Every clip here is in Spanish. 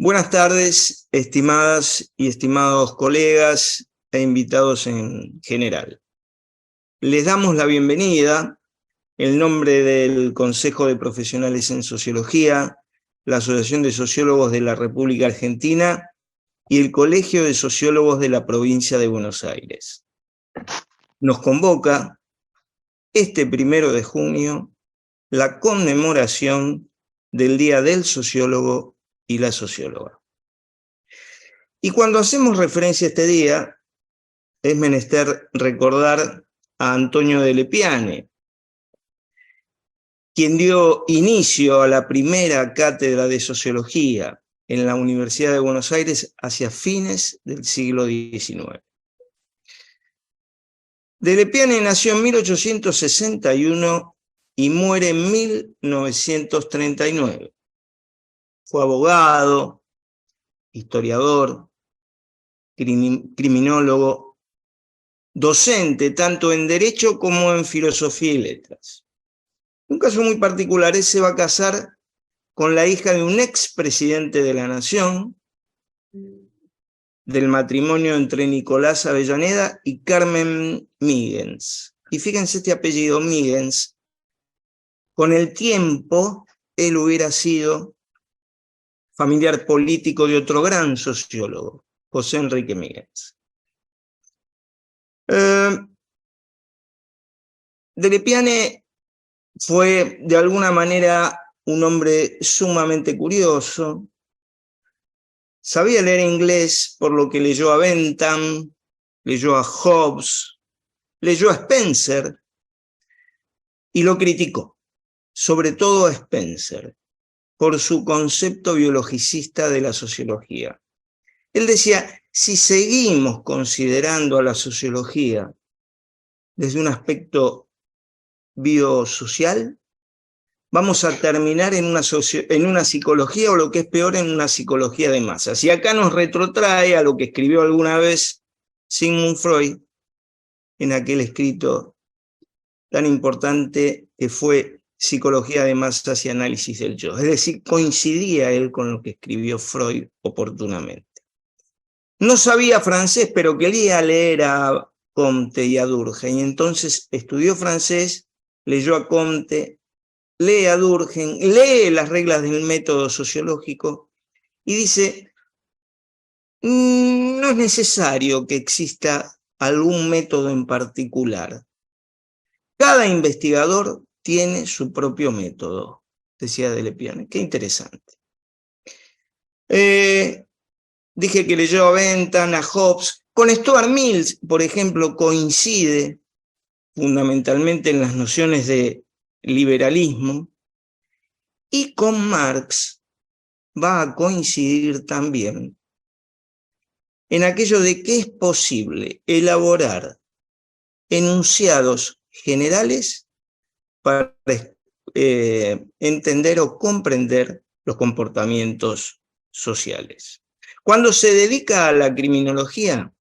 Buenas tardes, estimadas y estimados colegas e invitados en general. Les damos la bienvenida en nombre del Consejo de Profesionales en Sociología, la Asociación de Sociólogos de la República Argentina y el Colegio de Sociólogos de la Provincia de Buenos Aires. Nos convoca este 1 de junio la conmemoración del Día del Sociólogo y la socióloga. Y cuando hacemos referencia a este día, es menester recordar a Antonio de Lepiane, quien dio inicio a la primera cátedra de sociología en la Universidad de Buenos Aires hacia fines del siglo XIX. De Lepiane nació en 1861 y muere en 1939. Fue abogado, historiador, criminólogo, docente tanto en Derecho como en Filosofía y Letras. Un caso muy particular, él se va a casar con la hija de un expresidente de la Nación, del matrimonio entre Nicolás Avellaneda y Carmen Míguez. Y fíjense este apellido, Míguez. Con el tiempo, él hubiera sido familiar político de otro gran sociólogo, José Enrique Míguez. De Lepiane fue de alguna manera un hombre sumamente curioso. Sabía leer inglés, por lo que leyó a Bentham, leyó a Hobbes, leyó a Spencer y lo criticó, sobre todo a Spencer, por su concepto biologicista de la sociología. Él decía, si seguimos considerando a la sociología desde un aspecto biosocial, vamos a terminar en una psicología, o lo que es peor, en una psicología de masas. Y acá nos retrotrae a lo que escribió alguna vez Sigmund Freud en aquel escrito tan importante que fue Psicología de Masas y Análisis del Yo. Es decir, coincidía él con lo que escribió Freud oportunamente. No sabía francés, pero quería leer a Comte y a Durkheim, y entonces estudió francés, leyó a Comte, lee a Durkheim, lee las reglas del método sociológico y dice, no es necesario que exista algún método en particular. Cada investigador tiene su propio método, decía de Lepiane. Qué interesante. Dije que leyó a Bentham, a Hobbes. Con Stuart Mill, por ejemplo, coincide fundamentalmente en las nociones de liberalismo, y con Marx va a coincidir también en aquello de que es posible elaborar enunciados generales para entender o comprender los comportamientos sociales. Cuando se dedica a la criminología,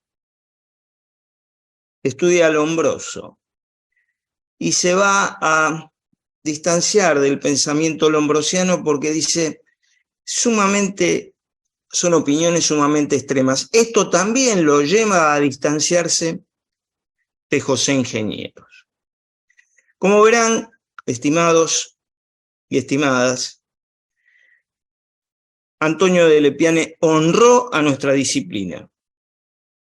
estudia a Lombroso y se va a distanciar del pensamiento lombrosiano porque dice, son opiniones sumamente extremas. Esto también lo lleva a distanciarse de José Ingenieros. Como verán, estimados y estimadas, Antonio de Lepiane honró a nuestra disciplina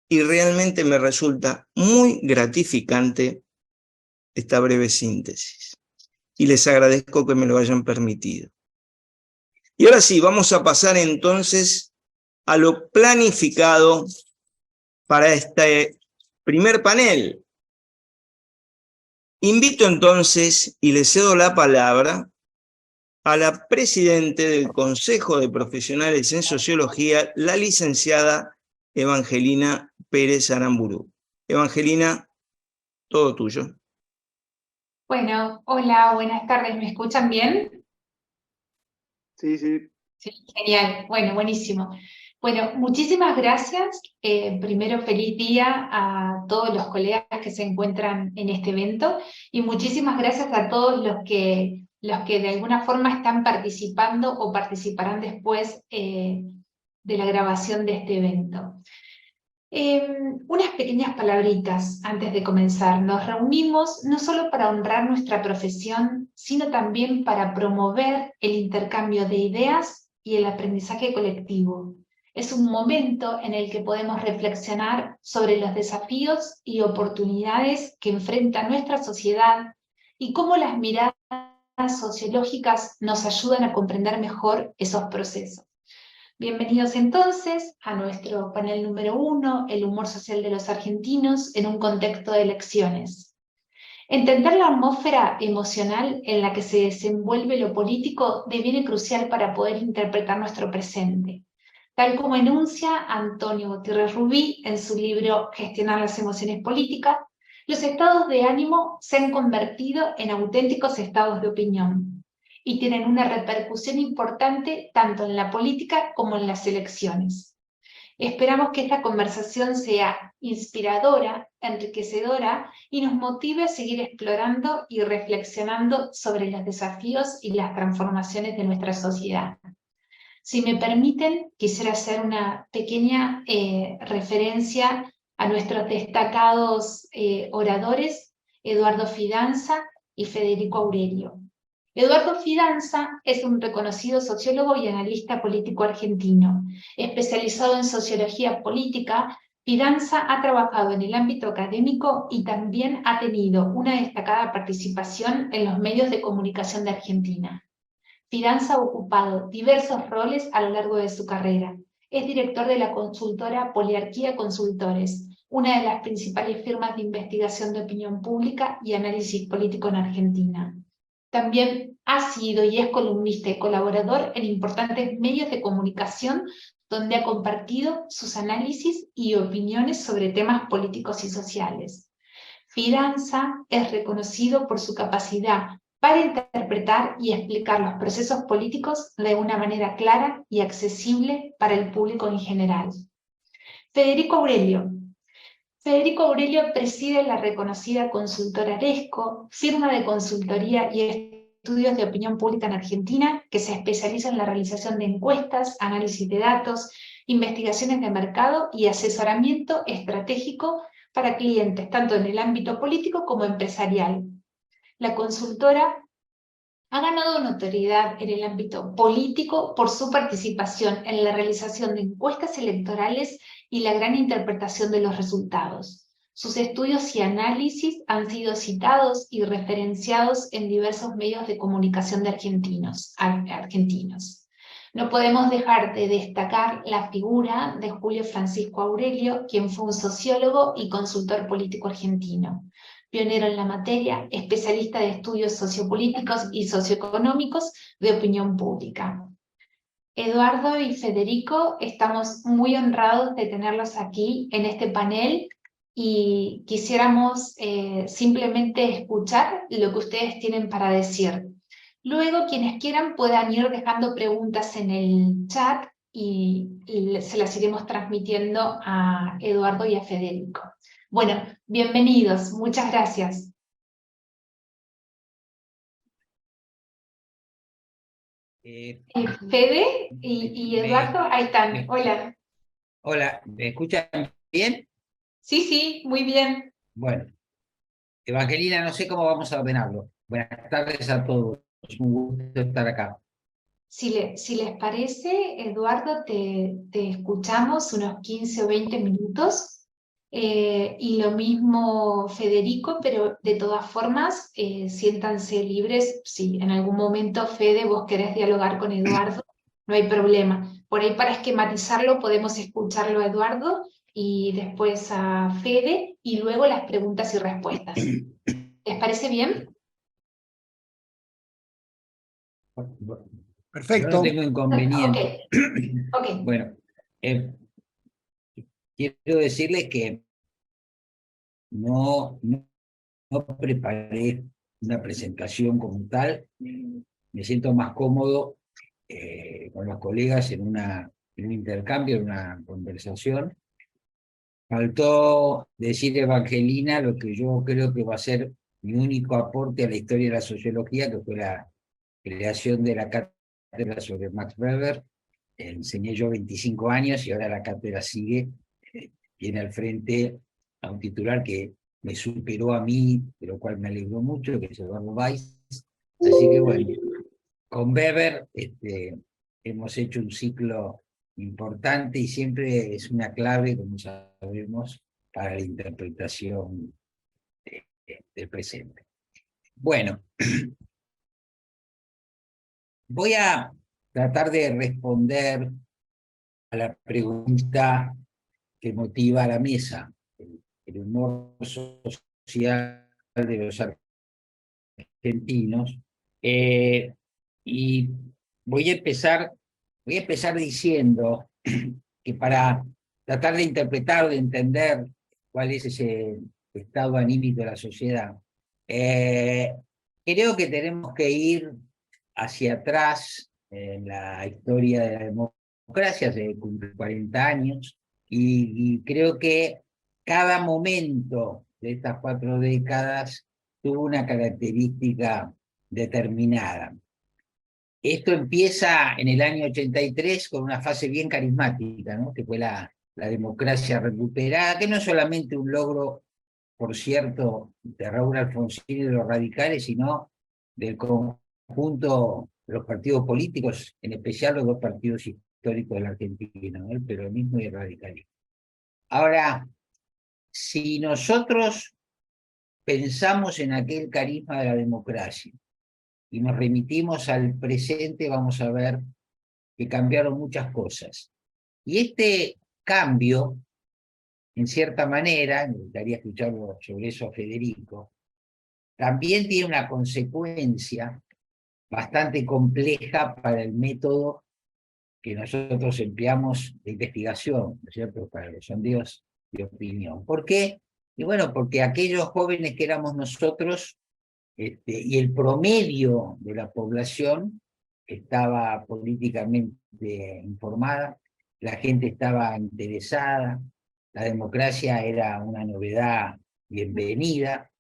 y realmente me resulta muy gratificante esta breve síntesis y les agradezco que me lo hayan permitido. Y ahora sí, vamos a pasar entonces a lo planificado para este primer panel. Invito entonces y le cedo la palabra a la presidenta del Consejo de Profesionales en Sociología, la licenciada Evangelina Pérez Aramburu. Evangelina, todo tuyo. Bueno, hola, buenas tardes, ¿me escuchan bien? Sí, sí. Sí, genial, bueno, buenísimo. Bueno, muchísimas gracias. Primero, feliz día a todos los colegas que se encuentran en este evento y muchísimas gracias a todos los que de alguna forma están participando o participarán después de la grabación de este evento. Unas pequeñas palabritas antes de comenzar. Nos reunimos no solo para honrar nuestra profesión, sino también para promover el intercambio de ideas y el aprendizaje colectivo. Es un momento en el que podemos reflexionar sobre los desafíos y oportunidades que enfrenta nuestra sociedad y cómo las miradas sociológicas nos ayudan a comprender mejor esos procesos. Bienvenidos entonces a nuestro panel número 1, el humor social de los argentinos en un contexto de elecciones. Entender la atmósfera emocional en la que se desenvuelve lo político deviene crucial para poder interpretar nuestro presente, tal como enuncia Antonio Gutiérrez Rubí en su libro Gestionar las emociones políticas. Los estados de ánimo se han convertido en auténticos estados de opinión y tienen una repercusión importante tanto en la política como en las elecciones. Esperamos que esta conversación sea inspiradora, enriquecedora y nos motive a seguir explorando y reflexionando sobre los desafíos y las transformaciones de nuestra sociedad. Si me permiten, quisiera hacer una pequeña referencia a nuestros destacados oradores, Eduardo Fidanza y Federico Aurelio. Eduardo Fidanza es un reconocido sociólogo y analista político argentino. Especializado en sociología política, Fidanza ha trabajado en el ámbito académico y también ha tenido una destacada participación en los medios de comunicación de Argentina. Fidanza ha ocupado diversos roles a lo largo de su carrera. Es director de la consultora Poliarquía Consultores, una de las principales firmas de investigación de opinión pública y análisis político en Argentina. También ha sido y es columnista y colaborador en importantes medios de comunicación donde ha compartido sus análisis y opiniones sobre temas políticos y sociales. Fidanza es reconocido por su capacidad para interpretar y explicar los procesos políticos de una manera clara y accesible para el público en general. Federico Aurelio. Federico Aurelio preside la reconocida consultora Aresco, firma de consultoría y estudios de opinión pública en Argentina, que se especializa en la realización de encuestas, análisis de datos, investigaciones de mercado y asesoramiento estratégico para clientes, tanto en el ámbito político como empresarial. La consultora ha ganado notoriedad en el ámbito político por su participación en la realización de encuestas electorales y la gran interpretación de los resultados. Sus estudios y análisis han sido citados y referenciados en diversos medios de comunicación de argentinos. No podemos dejar de destacar la figura de Julio Francisco Aurelio, quien fue un sociólogo y consultor político argentino. Pionero en la materia, especialista de estudios sociopolíticos y socioeconómicos de opinión pública. Eduardo y Federico, estamos muy honrados de tenerlos aquí en este panel y quisiéramos simplemente escuchar lo que ustedes tienen para decir. Luego, quienes quieran puedan ir dejando preguntas en el chat y se las iremos transmitiendo a Eduardo y a Federico. Bueno, bienvenidos, muchas gracias. Fede y Eduardo, ahí están, hola. Hola, ¿me escuchan bien? Sí, muy bien. Bueno, Evangelina, no sé cómo vamos a ordenarlo. Buenas tardes a todos, es un gusto estar acá. Si les parece, Eduardo, te escuchamos unos 15 o 20 minutos. Y lo mismo Federico, pero de todas formas, siéntanse libres. Si en algún momento, Fede, vos querés dialogar con Eduardo, no hay problema. Por ahí, para esquematizarlo, podemos escucharlo a Eduardo y después a Fede, y luego las preguntas y respuestas. ¿Les parece bien? Perfecto. Yo no tengo inconveniente. Okay. Bueno, quiero decirles que no preparé una presentación como tal. Me siento más cómodo con los colegas en un intercambio, en una conversación. Faltó decir, Evangelina, lo que yo creo que va a ser mi único aporte a la historia de la sociología, que fue la creación de la cátedra sobre Max Weber, enseñé yo 25 años y ahora la cátedra sigue. Tiene al frente a un titular que me superó a mí, de lo cual me alegró mucho, que es Eduardo Weiss. Así que bueno, con Weber hemos hecho un ciclo importante y siempre es una clave, como sabemos, para la interpretación del presente. Bueno, voy a tratar de responder a la pregunta que motiva a la mesa, el humor social de los argentinos. Y voy a empezar diciendo que para tratar de interpretar, de entender cuál es ese estado anímico de la sociedad, creo que tenemos que ir hacia atrás en la historia de la democracia, se cumplen 40 años, y creo que cada momento de estas 4 décadas tuvo una característica determinada. Esto empieza en el año 83 con una fase bien carismática, ¿no? Que fue la democracia recuperada, que no es solamente un logro, por cierto, de Raúl Alfonsín y de los radicales, sino del conjunto de los partidos políticos, en especial los 2 partidos históricos de la Argentina, ¿no? El peronismo y el radicalismo. Ahora, si nosotros pensamos en aquel carisma de la democracia y nos remitimos al presente, vamos a ver que cambiaron muchas cosas. Y este cambio, en cierta manera, me gustaría escucharlo sobre eso a Federico, también tiene una consecuencia bastante compleja para el método que nosotros empleamos de investigación, ¿no es cierto?, para los sondeos de opinión. ¿Por qué? Y bueno, porque aquellos jóvenes que éramos nosotros, y el promedio de la población estaba políticamente informada, la gente estaba interesada, la democracia era una novedad bienvenida,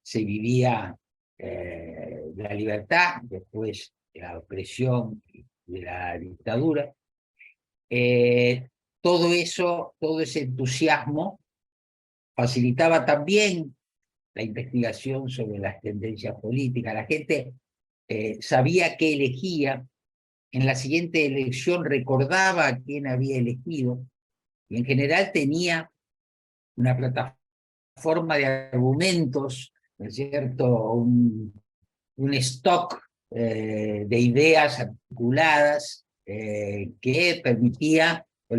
se vivía la libertad después de la opresión de la dictadura. Todo ese entusiasmo facilitaba también la investigación sobre las tendencias políticas. La gente sabía qué elegía, en la siguiente elección recordaba a quién había elegido, y en general tenía una plataforma de argumentos, ¿no es cierto?, un stock de ideas articuladas que permitía o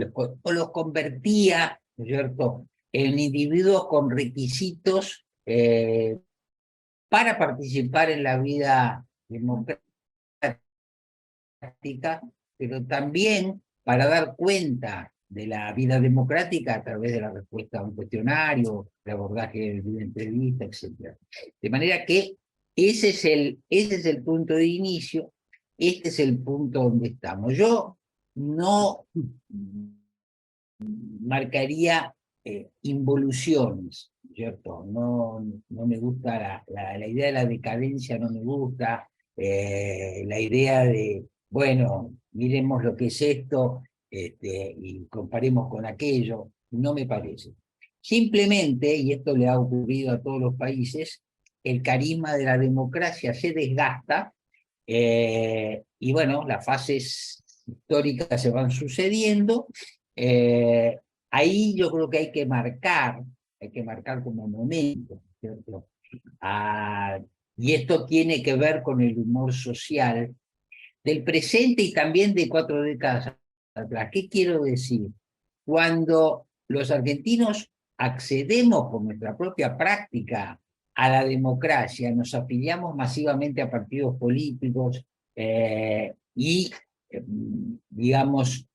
los convertía, ¿no es cierto?, en individuos con requisitos para participar en la vida democrática, pero también para dar cuenta de la vida democrática a través de la respuesta a un cuestionario, de abordaje de una entrevista, etc. De manera que ese es el punto de inicio, este es el punto donde estamos. Yo no marcaría involuciones, ¿cierto? No me gusta la idea de la decadencia, no me gusta la idea de, bueno, miremos lo que es esto y comparemos con aquello, no me parece. Simplemente, y esto le ha ocurrido a todos los países, el carisma de la democracia se desgasta y bueno, las fases históricas se van sucediendo. Ahí yo creo que hay que marcar como momento, ¿cierto? Y esto tiene que ver con el humor social del presente y también de 4 décadas atrás. ¿Qué quiero decir? Cuando los argentinos accedemos por nuestra propia práctica a la democracia, nos afiliamos masivamente a partidos políticos y, digamos,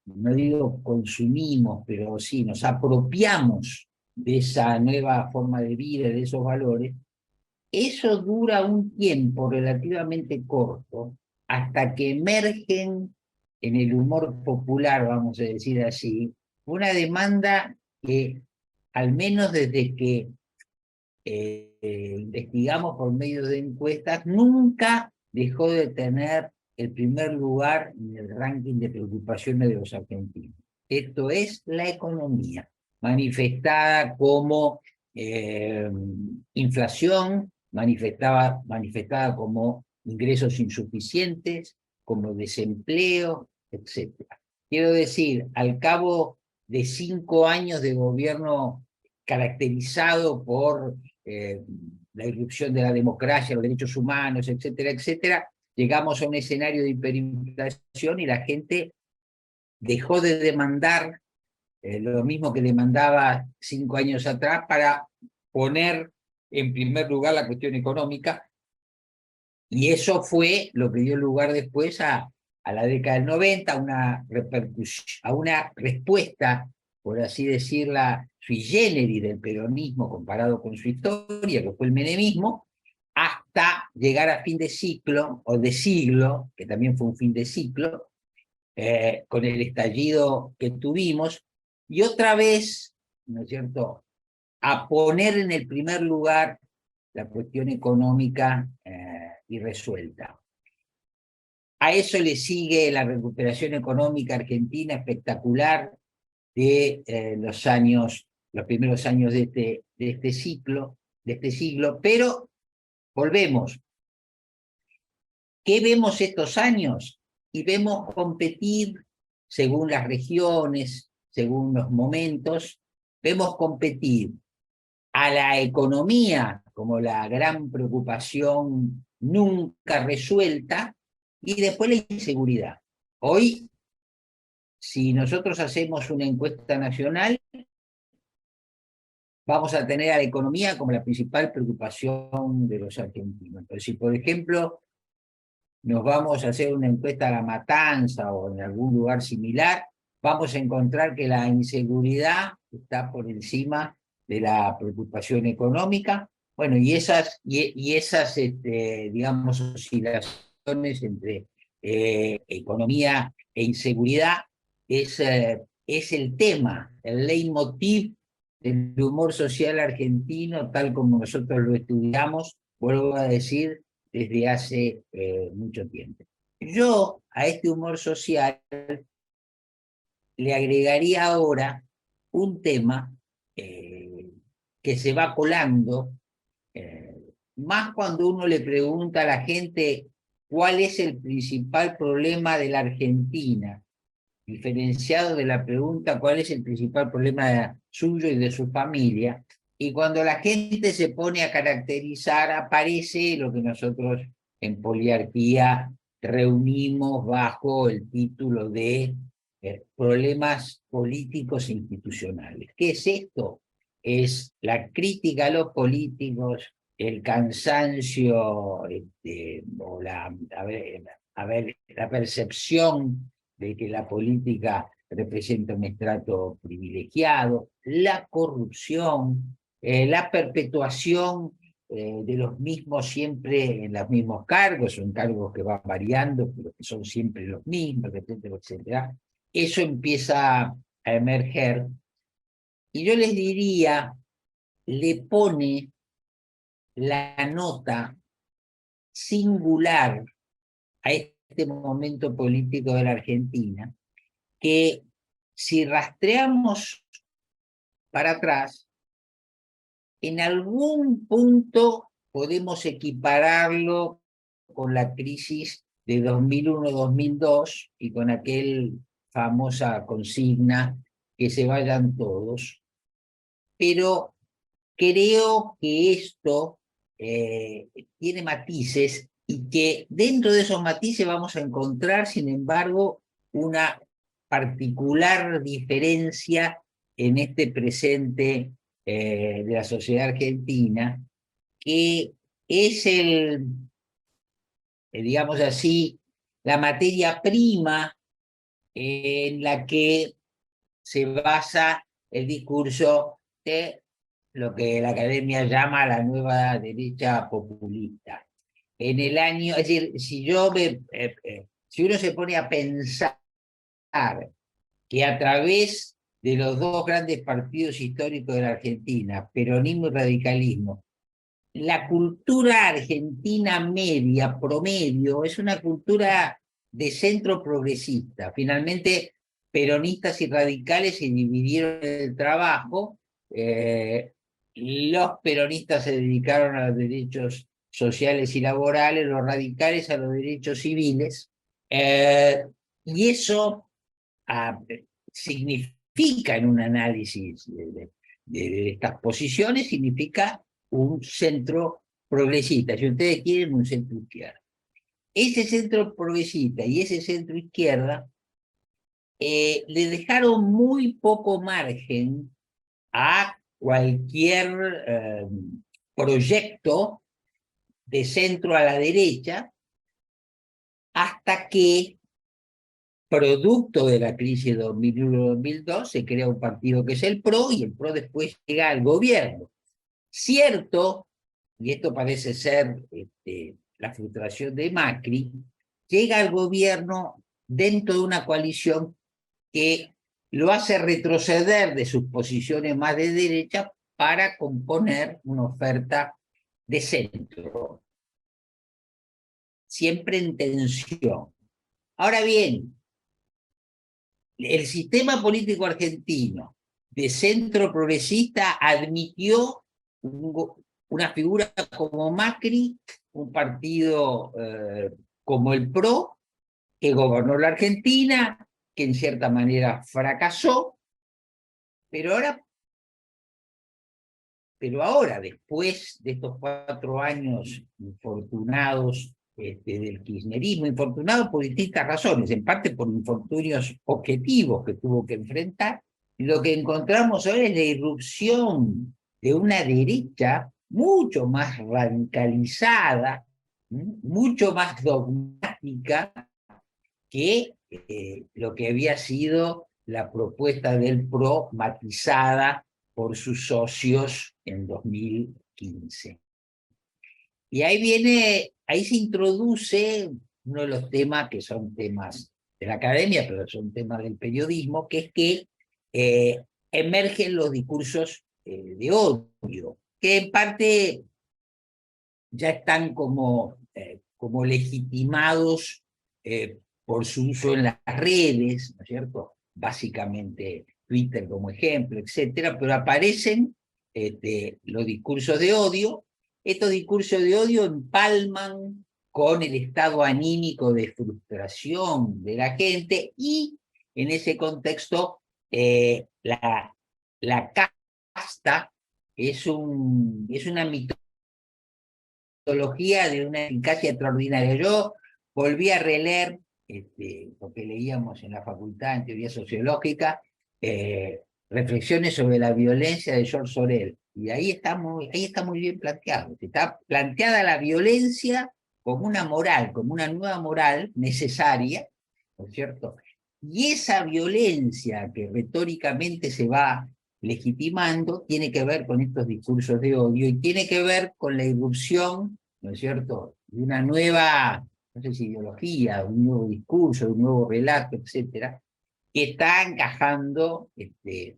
no digo consumimos, pero sí nos apropiamos de esa nueva forma de vida, de esos valores. Eso dura un tiempo relativamente corto hasta que emergen en el humor popular, vamos a decir así, una demanda que, al menos desde que investigamos por medio de encuestas, nunca dejó de tener el primer lugar en el ranking de preocupaciones de los argentinos. Esto es la economía, manifestada como inflación, manifestada como ingresos insuficientes, como desempleo, etc. Quiero decir, al cabo de 5 años de gobierno caracterizado por la irrupción de la democracia, los derechos humanos, etcétera, etcétera, llegamos a un escenario de hiperinflación y la gente dejó de demandar lo mismo que demandaba 5 años atrás para poner en primer lugar la cuestión económica, y eso fue lo que dio lugar después a la década del 90, a una respuesta, por así decirla, sui generis del peronismo comparado con su historia, que fue el menemismo, hasta llegar a fin de ciclo, o de siglo, que también fue un fin de ciclo, con el estallido que tuvimos, y otra vez, ¿no es cierto?, a poner en el primer lugar la cuestión económica irresuelta. A eso le sigue la recuperación económica argentina espectacular de los primeros años de este siglo, pero volvemos. ¿Qué vemos estos años? Y vemos competir, según las regiones, según los momentos, vemos competir a la economía como la gran preocupación nunca resuelta, y después la inseguridad. Hoy, si nosotros hacemos una encuesta nacional, vamos a tener a la economía como la principal preocupación de los argentinos. Pero si, por ejemplo, nos vamos a hacer una encuesta a La Matanza o en algún lugar similar, vamos a encontrar que la inseguridad está por encima de la preocupación económica. Bueno, y esas digamos, oscilaciones entre economía e inseguridad es el tema, el leitmotiv del humor social argentino, tal como nosotros lo estudiamos, vuelvo a decir, desde hace mucho tiempo. Yo a este humor social le agregaría ahora un tema que se va colando, más cuando uno le pregunta a la gente cuál es el principal problema de la Argentina, diferenciado de la pregunta cuál es el principal problema suyo y de su familia, y cuando la gente se pone a caracterizar, aparece lo que nosotros en Poliarquía reunimos bajo el título de problemas políticos e institucionales. ¿Qué es esto? Es la crítica a los políticos, el cansancio, o la percepción de que la política representa un estrato privilegiado, la corrupción, la perpetuación de los mismos siempre en los mismos cargos, son cargos que van variando, pero que son siempre los mismos, etcétera, etcétera. Eso empieza a emerger, y yo les diría, le pone la nota singular a este momento político de la Argentina, que si rastreamos para atrás, en algún punto podemos equipararlo con la crisis de 2001-2002 y con aquel famosa consigna que se vayan todos, pero creo que esto tiene matices, y que dentro de esos matices vamos a encontrar, sin embargo, una particular diferencia en este presente de la sociedad argentina, que es digamos así, la materia prima en la que se basa el discurso de lo que la academia llama la nueva derecha populista. En el año, es decir, si uno se pone a pensar que a través de los dos grandes partidos históricos de la Argentina, peronismo y radicalismo, la cultura argentina media, promedio, es una cultura de centro progresista. Finalmente, peronistas y radicales se dividieron en el trabajo. Los peronistas se dedicaron a los derechos sociales y laborales, los radicales a los derechos civiles. Y eso significa, en un análisis de estas posiciones, significa un centro progresista, si ustedes quieren, un centro izquierda. Ese centro progresista y ese centro izquierda le dejaron muy poco margen a cualquier proyecto de centro a la derecha, hasta que, producto de la crisis de 2001-2002, se crea un partido que es el PRO, y el PRO después llega al gobierno. Cierto, y esto parece ser la frustración de Macri, llega al gobierno dentro de una coalición que lo hace retroceder de sus posiciones más de derecha para componer una oferta de centro, siempre en tensión. Ahora bien, el sistema político argentino de centro progresista admitió una figura como Macri, un partido como el PRO, que gobernó la Argentina, que en cierta manera fracasó, pero ahora, después de estos 4 años infortunados del kirchnerismo, infortunados por distintas razones, en parte por infortunios objetivos que tuvo que enfrentar, lo que encontramos hoy es la irrupción de una derecha mucho más radicalizada, mucho más dogmática que lo que había sido la propuesta del PRO matizada por sus socios en 2015. Y ahí se introduce uno de los temas que son temas de la academia, pero son temas del periodismo, que es que emergen los discursos de odio, que en parte ya están como legitimados por su uso en las redes, ¿no es cierto? Básicamente Twitter como ejemplo, etcétera, pero aparecen los discursos de odio. Estos discursos de odio empalman con el estado anímico de frustración de la gente, y en ese contexto la casta es una mitología de una eficacia extraordinaria. Yo volví a releer lo que leíamos en la facultad en teoría sociológica, reflexiones sobre la violencia de George Sorel, y ahí está muy bien planteado. Está planteada la violencia como una moral, como una nueva moral necesaria, ¿no es cierto? Y esa violencia que retóricamente se va legitimando tiene que ver con estos discursos de odio, y tiene que ver con la irrupción, ¿no es cierto?, de una nueva, no sé si ideología, un nuevo discurso, un nuevo relato, etcétera, que está encajando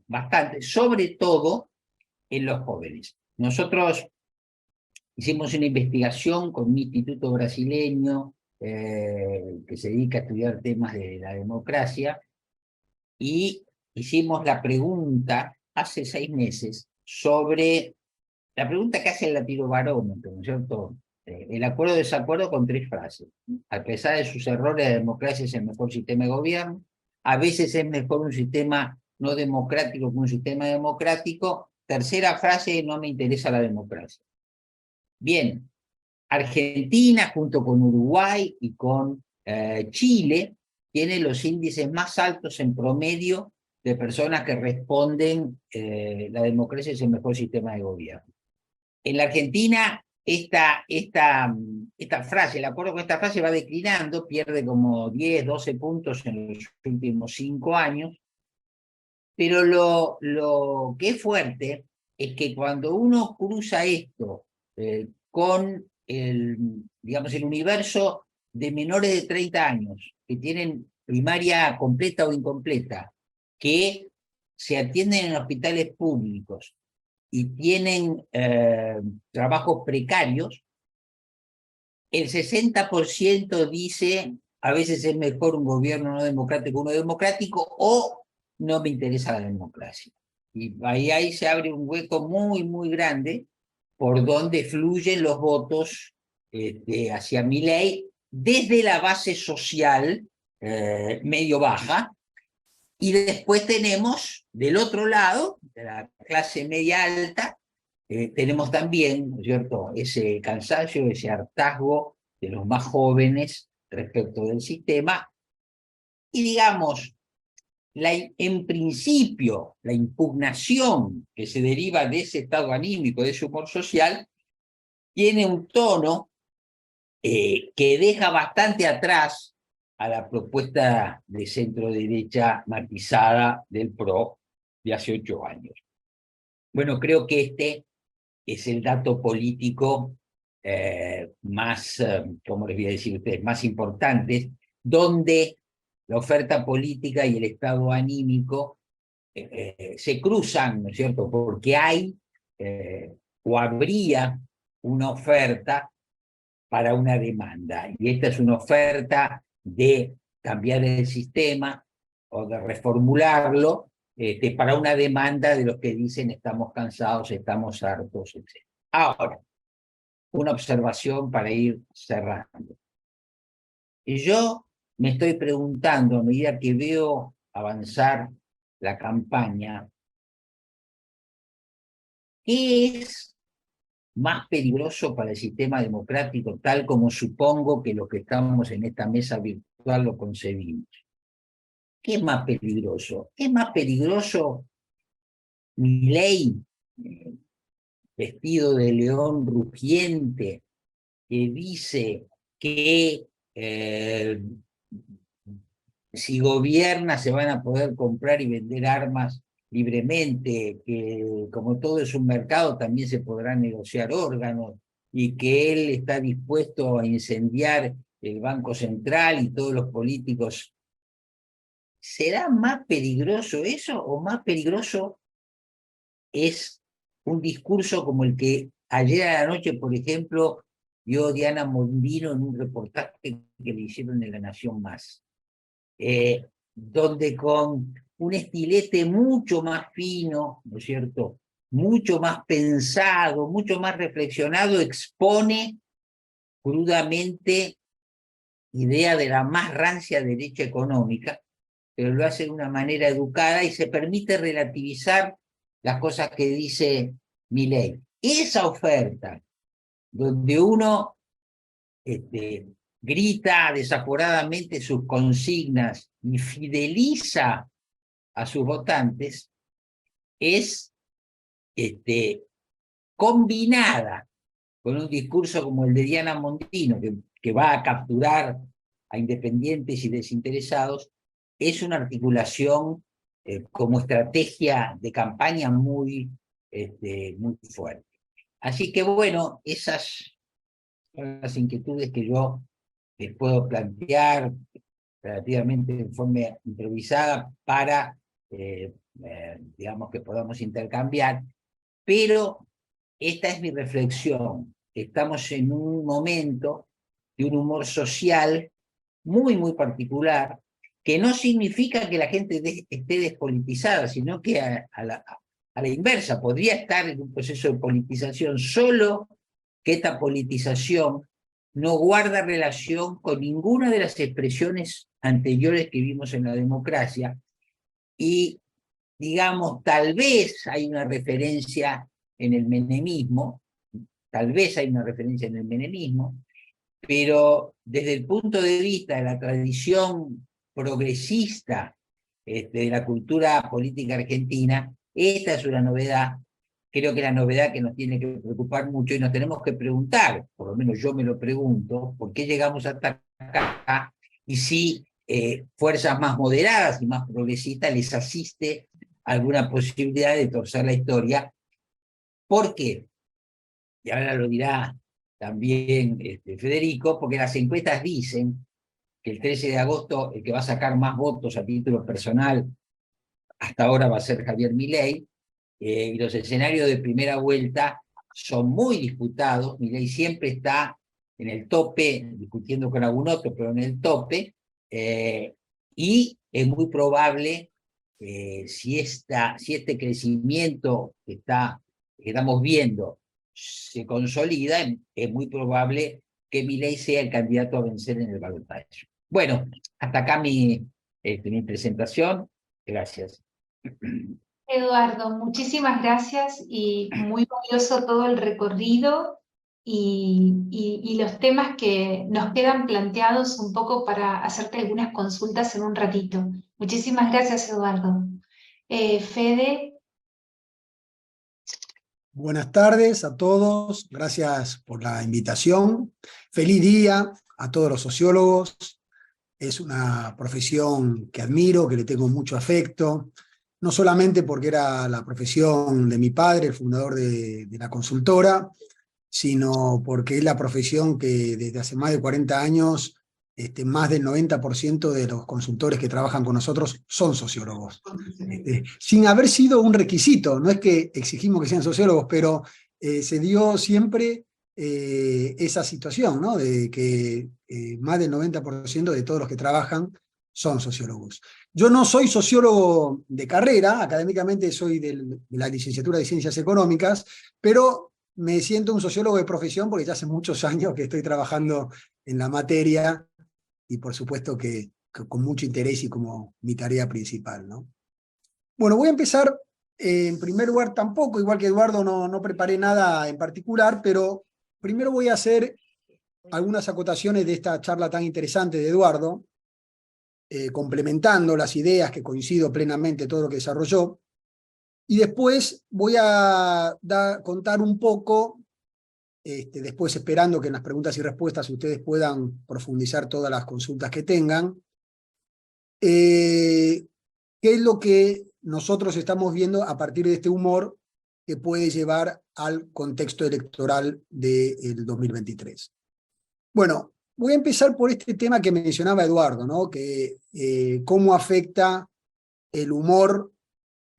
bastante, sobre todo en los jóvenes. Nosotros hicimos una investigación con un instituto brasileño que se dedica a estudiar temas de la democracia, y hicimos la pregunta hace 6 meses sobre la pregunta que hace el Latinobarómetro, ¿no es cierto? El acuerdo o desacuerdo, con 3 frases. A pesar de sus errores, la democracia es el mejor sistema de gobierno. A veces es mejor un sistema no democrático que un sistema democrático. Tercera frase: no me interesa la democracia. Bien, Argentina, junto con Uruguay y con Chile, tiene los índices más altos en promedio de personas que responden la democracia es el mejor sistema de gobierno. En la Argentina, esta frase, el acuerdo con esta frase va declinando, pierde como 10, 12 puntos en los últimos 5 años, pero lo que es fuerte es que cuando uno cruza esto con el universo de menores de 30 años que tienen primaria completa o incompleta, que se atienden en hospitales públicos y tienen trabajos precarios, el 60% dice a veces es mejor un gobierno no democrático, uno democrático, o no me interesa la democracia. Y ahí se abre un hueco muy, muy grande por donde fluyen los votos hacia Milei desde la base social medio baja, y después tenemos del otro lado, de la clase media alta, tenemos también, ¿no es cierto?, ese cansancio, ese hartazgo de los más jóvenes respecto del sistema, y digamos, en principio, la impugnación que se deriva de ese estado anímico, de ese humor social, tiene un tono que deja bastante atrás a la propuesta de centro-derecha matizada del PRO de hace 8 años. Bueno, creo que este es el dato político más, ¿cómo les voy a decir a ustedes?, más importante, donde la oferta política y el estado anímico se cruzan, ¿no es cierto?, porque hay o habría una oferta para una demanda, y esta es una oferta de cambiar el sistema o de reformularlo para una demanda de los que dicen estamos cansados, estamos hartos, etc. Ahora, una observación para ir cerrando. Y yo me estoy preguntando, a medida que veo avanzar la campaña, ¿qué es más peligroso para el sistema democrático, tal como supongo que los que estamos en esta mesa virtual lo concebimos? ¿Qué es más peligroso? ¿Es más peligroso Milei, vestido de león rugiente, que dice que si gobierna se van a poder comprar y vender armas libremente, que como todo es un mercado también se podrán negociar órganos, y que él está dispuesto a incendiar el Banco Central y todos los políticos? ¿Será más peligroso eso, o más peligroso es un discurso como el que ayer a la noche, por ejemplo, dio Diana Mondino en un reportaje que le hicieron en La Nación Más? Donde con un estilete mucho más fino, ¿no es cierto?, mucho más pensado, mucho más reflexionado, expone crudamente idea de la más rancia derecha económica, pero lo hace de una manera educada y se permite relativizar las cosas que dice Milei. Esa oferta, donde uno grita desaforadamente sus consignas y fideliza a sus votantes, es combinada con un discurso como el de Diana Mondino, que va a capturar a independientes y desinteresados, es una articulación como estrategia de campaña muy fuerte. Así que bueno, esas son las inquietudes que yo les puedo plantear relativamente de forma improvisada para, digamos, que podamos intercambiar, pero esta es mi reflexión. Estamos en un momento de un humor social muy, muy particular, que no significa que la gente esté despolitizada, sino que a la inversa, podría estar en un proceso de politización, solo que esta politización no guarda relación con ninguna de las expresiones anteriores que vimos en la democracia, y, digamos, tal vez hay una referencia en el menemismo, pero desde el punto de vista de la tradición progresista de la cultura política argentina, esta es una novedad. Creo que la novedad que nos tiene que preocupar mucho, y nos tenemos que preguntar, por lo menos yo me lo pregunto, ¿por qué llegamos hasta acá? Y si fuerzas más moderadas y más progresistas les asiste alguna posibilidad de torcer la historia. ¿Por qué? Y ahora lo dirá también Federico, porque las encuestas dicen que el 13 de agosto el que va a sacar más votos a título personal hasta ahora va a ser Javier Milei, y los escenarios de primera vuelta son muy disputados. Milei siempre está en el tope, discutiendo con algún otro, pero en el tope, y es muy probable, si este crecimiento que estamos viendo se consolida, es muy probable que Milei sea el candidato a vencer en el balotaje. Bueno, hasta acá mi presentación. Gracias. Eduardo, muchísimas gracias y muy valioso todo el recorrido y los temas que nos quedan planteados un poco para hacerte algunas consultas en un ratito. Muchísimas gracias, Eduardo. Fede. Buenas tardes a todos, gracias por la invitación. Feliz día a todos los sociólogos. Es una profesión que admiro, que le tengo mucho afecto, no solamente porque era la profesión de mi padre, el fundador de la consultora, sino porque es la profesión que desde hace más de 40 años, más del 90% de los consultores que trabajan con nosotros son sociólogos. Sin haber sido un requisito, no es que exigimos que sean sociólogos, pero se dio siempre esa situación, ¿no? De que más del 90% de todos los que trabajan son sociólogos. Yo no soy sociólogo de carrera, académicamente soy de la licenciatura de Ciencias Económicas, pero me siento un sociólogo de profesión porque ya hace muchos años que estoy trabajando en la materia y por supuesto que con mucho interés y como mi tarea principal, ¿no? Bueno, voy a empezar, en primer lugar tampoco, igual que Eduardo no preparé nada en particular, pero primero voy a hacer algunas acotaciones de esta charla tan interesante de Eduardo, complementando las ideas que coincido plenamente todo lo que desarrolló, y después voy a contar un poco, después esperando que en las preguntas y respuestas ustedes puedan profundizar todas las consultas que tengan, qué es lo que nosotros estamos viendo a partir de este humor que puede llevar al contexto electoral del 2023. Bueno, voy a empezar por este tema que mencionaba Eduardo, ¿no? Que cómo afecta el humor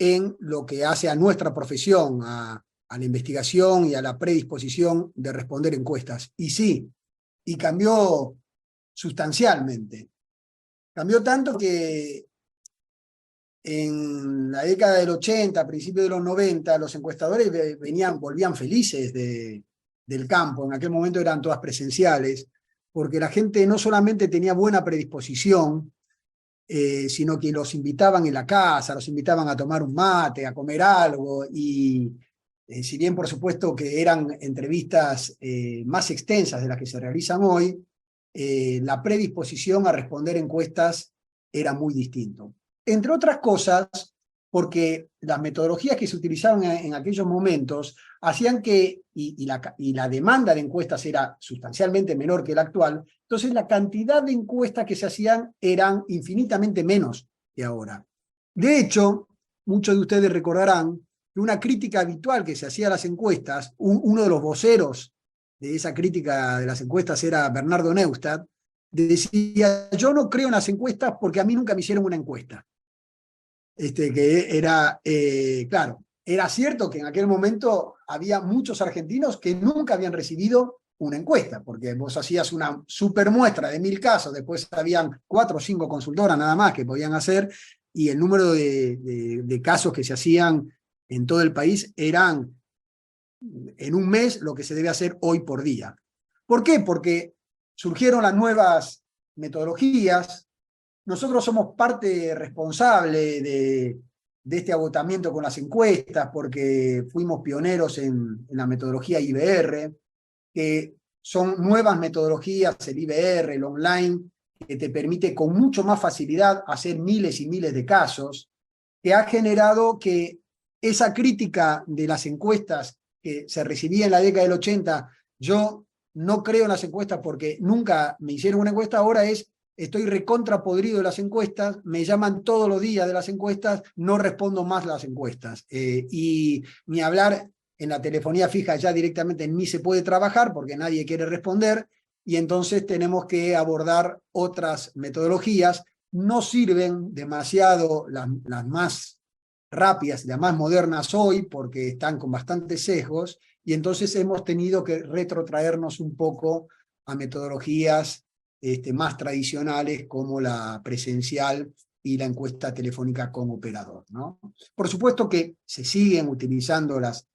en lo que hace a nuestra profesión, a la investigación y a la predisposición de responder encuestas. Y sí, y cambió sustancialmente. Cambió tanto que en la década del 80, a principios de los 90, los encuestadores volvían felices del campo. En aquel momento eran todas presenciales, porque la gente no solamente tenía buena predisposición, sino que los invitaban en la casa, los invitaban a tomar un mate, a comer algo, y si bien por supuesto que eran entrevistas más extensas de las que se realizan hoy, la predisposición a responder encuestas era muy distinto. Entre otras cosas, porque las metodologías que se utilizaban en aquellos momentos hacían que, y la demanda de encuestas era sustancialmente menor que la actual, entonces la cantidad de encuestas que se hacían eran infinitamente menos que ahora. De hecho, muchos de ustedes recordarán que una crítica habitual que se hacía a las encuestas, uno de los voceros de esa crítica de las encuestas era Bernardo Neustadt, decía: yo no creo en las encuestas porque a mí nunca me hicieron una encuesta. Que era, claro, era cierto que en aquel momento había muchos argentinos que nunca habían recibido una encuesta, porque vos hacías una super muestra de 1000 casos, después habían 4 o 5 consultoras nada más que podían hacer, y el número de casos que se hacían en todo el país eran en un mes lo que se debe hacer hoy por día. ¿Por qué? Porque surgieron las nuevas metodologías. Nosotros somos parte responsable de este agotamiento con las encuestas, porque fuimos pioneros en la metodología IBR, que son nuevas metodologías, el IBR, el online, que te permite con mucho más facilidad hacer miles y miles de casos, que ha generado que esa crítica de las encuestas que se recibía en la década del 80, yo no creo en las encuestas porque nunca me hicieron una encuesta, ahora es: estoy recontra podrido de las encuestas, me llaman todos los días de las encuestas, no respondo más las encuestas. Y ni hablar, en la telefonía fija ya directamente ni se puede trabajar porque nadie quiere responder, y entonces tenemos que abordar otras metodologías. No sirven demasiado las más rápidas, las más modernas hoy, porque están con bastantes sesgos, y entonces hemos tenido que retrotraernos un poco a metodologías más tradicionales como la presencial y la encuesta telefónica con operador, ¿no? Por supuesto que se siguen utilizando las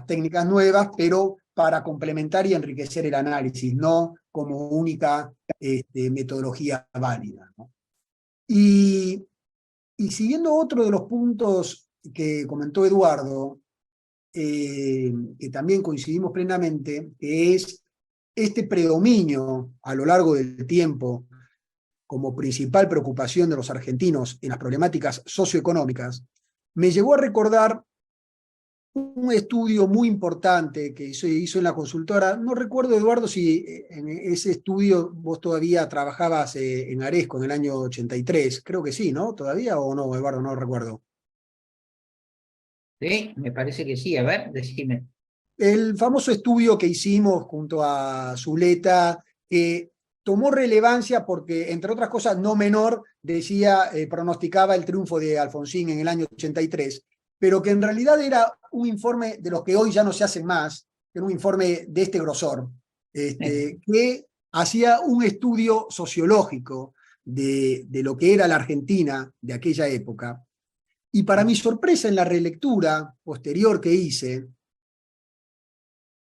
técnicas nuevas, pero para complementar y enriquecer el análisis, no como única metodología válida, ¿no? Y siguiendo otro de los puntos que comentó Eduardo, que también coincidimos plenamente, que es este predominio a lo largo del tiempo como principal preocupación de los argentinos en las problemáticas socioeconómicas, me llevó a recordar un estudio muy importante que se hizo en la consultora. No recuerdo, Eduardo, si en ese estudio vos todavía trabajabas en Aresco en el año 83. Creo que sí, ¿no? ¿Todavía o no, Eduardo? No recuerdo. Sí, me parece que sí. A ver, decime. El famoso estudio que hicimos junto a Zuleta, que tomó relevancia porque, entre otras cosas, no menor, decía, pronosticaba el triunfo de Alfonsín en el año 83, pero que en realidad era un informe de los que hoy ya no se hacen más, era un informe de este grosor, que hacía un estudio sociológico de lo que era la Argentina de aquella época. Y para mi sorpresa, en la relectura posterior que hice,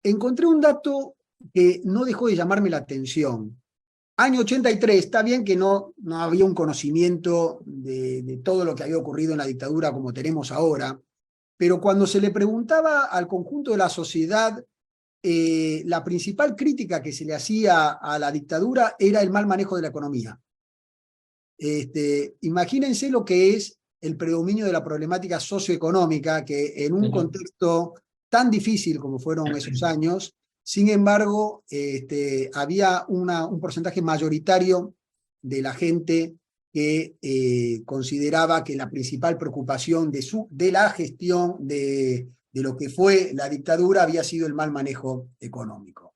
encontré un dato que no dejó de llamarme la atención. Año 83, está bien que no había un conocimiento de todo lo que había ocurrido en la dictadura como tenemos ahora, pero cuando se le preguntaba al conjunto de la sociedad, la principal crítica que se le hacía a la dictadura era el mal manejo de la economía. Imagínense lo que es el predominio de la problemática socioeconómica, que en un contexto tan difícil como fueron esos años, sin embargo, había un porcentaje mayoritario de la gente que consideraba que la principal preocupación de la gestión de lo que fue la dictadura había sido el mal manejo económico.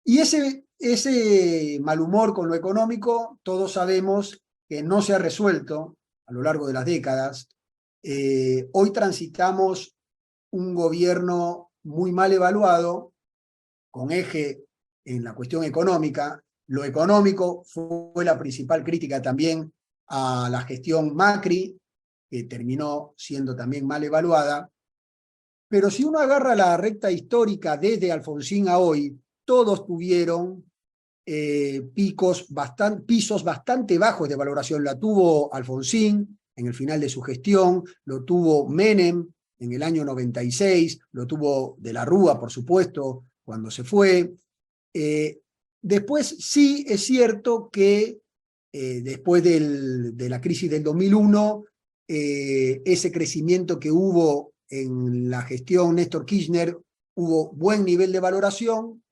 Y ese mal humor con lo económico, todos sabemos que no se ha resuelto a lo largo de las décadas. Hoy transitamos un gobierno muy mal evaluado, con eje en la cuestión económica. Lo económico fue la principal crítica también a la gestión Macri, que terminó siendo también mal evaluada. Pero si uno agarra la recta histórica desde Alfonsín a hoy, todos tuvieron pisos bastante bajos de valoración. La tuvo Alfonsín en el final de su gestión, lo tuvo Menem en el año 96, lo tuvo De la Rúa, por supuesto, cuando se fue. Después sí es cierto que después de la crisis del 2001, ese crecimiento que hubo en la gestión Néstor Kirchner, hubo buen nivel de valoración.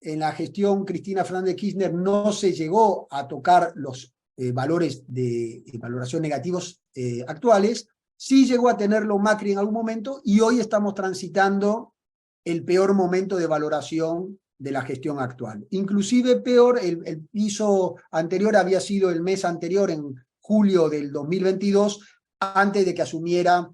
En la gestión Cristina Fernández Kirchner no se llegó a tocar los valores de valoración negativos actuales. Sí llegó a tenerlo Macri en algún momento, y hoy estamos transitando el peor momento de valoración de la gestión actual. Inclusive peor, el piso anterior había sido el mes anterior, en julio del 2022, antes de que asumiera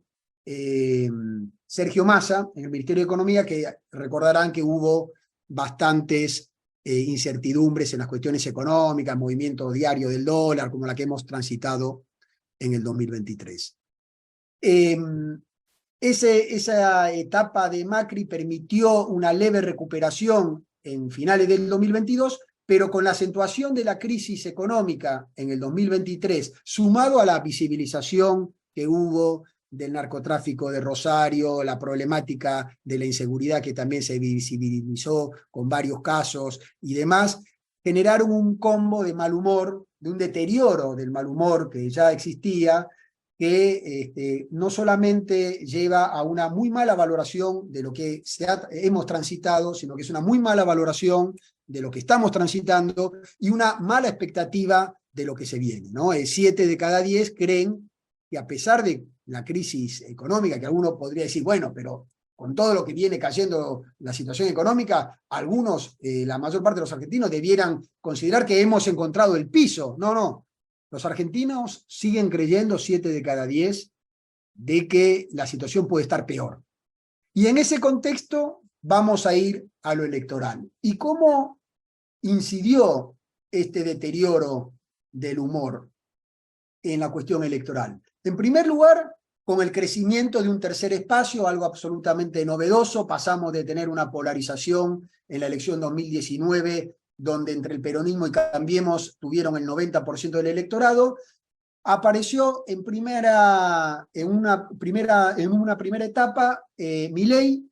Sergio Massa en el Ministerio de Economía, que recordarán que hubo bastantes incertidumbres en las cuestiones económicas, movimiento diario del dólar, como la que hemos transitado en el 2023. Esa etapa de Macri permitió una leve recuperación en finales del 2022, pero con la acentuación de la crisis económica en el 2023, sumado a la visibilización que hubo del narcotráfico de Rosario, la problemática de la inseguridad que también se visibilizó con varios casos y demás, generaron un combo de mal humor, de un deterioro del mal humor que ya existía, que no solamente lleva a una muy mala valoración de lo que hemos transitado, sino que es una muy mala valoración de lo que estamos transitando y una mala expectativa de lo que se viene, ¿no? 7 de cada 10 creen que, a pesar de la crisis económica, que alguno podría decir, bueno, pero con todo lo que viene cayendo la situación económica, algunos, la mayor parte de los argentinos, debieran considerar que hemos encontrado el piso. No, no. Los argentinos siguen creyendo, 7 de cada 10, de que la situación puede estar peor. Y en ese contexto, vamos a ir a lo electoral. ¿Y cómo incidió este deterioro del humor en la cuestión electoral? En primer lugar, con el crecimiento de un tercer espacio, algo absolutamente novedoso, pasamos de tener una polarización en la elección 2019, donde entre el peronismo y Cambiemos tuvieron el 90% del electorado. Apareció en una primera etapa Milei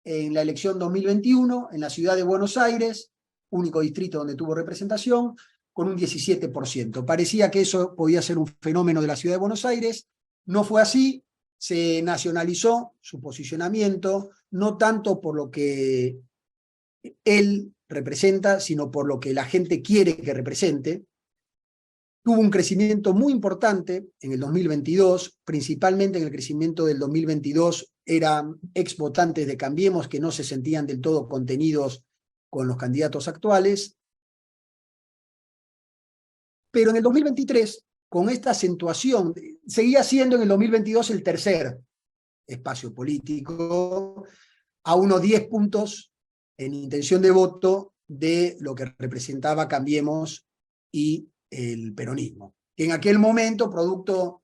en la elección 2021 en la ciudad de Buenos Aires, único distrito donde tuvo representación, con un 17%. Parecía que eso podía ser un fenómeno de la ciudad de Buenos Aires. No fue así, se nacionalizó su posicionamiento, no tanto por lo que él representa, sino por lo que la gente quiere que represente. Tuvo un crecimiento muy importante en el 2022, principalmente en el crecimiento del 2022 eran ex votantes de Cambiemos que no se sentían del todo contenidos con los candidatos actuales. Pero en el 2023, con esta acentuación, seguía siendo en el 2022 el tercer espacio político, a unos 10 puntos en intención de voto de lo que representaba Cambiemos y el peronismo, que en aquel momento, producto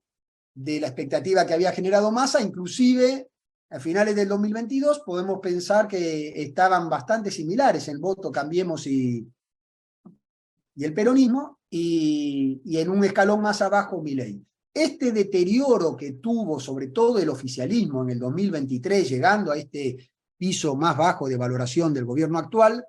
de la expectativa que había generado Massa, inclusive a finales del 2022 podemos pensar que estaban bastante similares en el voto Cambiemos y el peronismo, y en un escalón más abajo Milei. Este deterioro que tuvo sobre todo el oficialismo en el 2023, llegando a este piso más bajo de valoración del gobierno actual,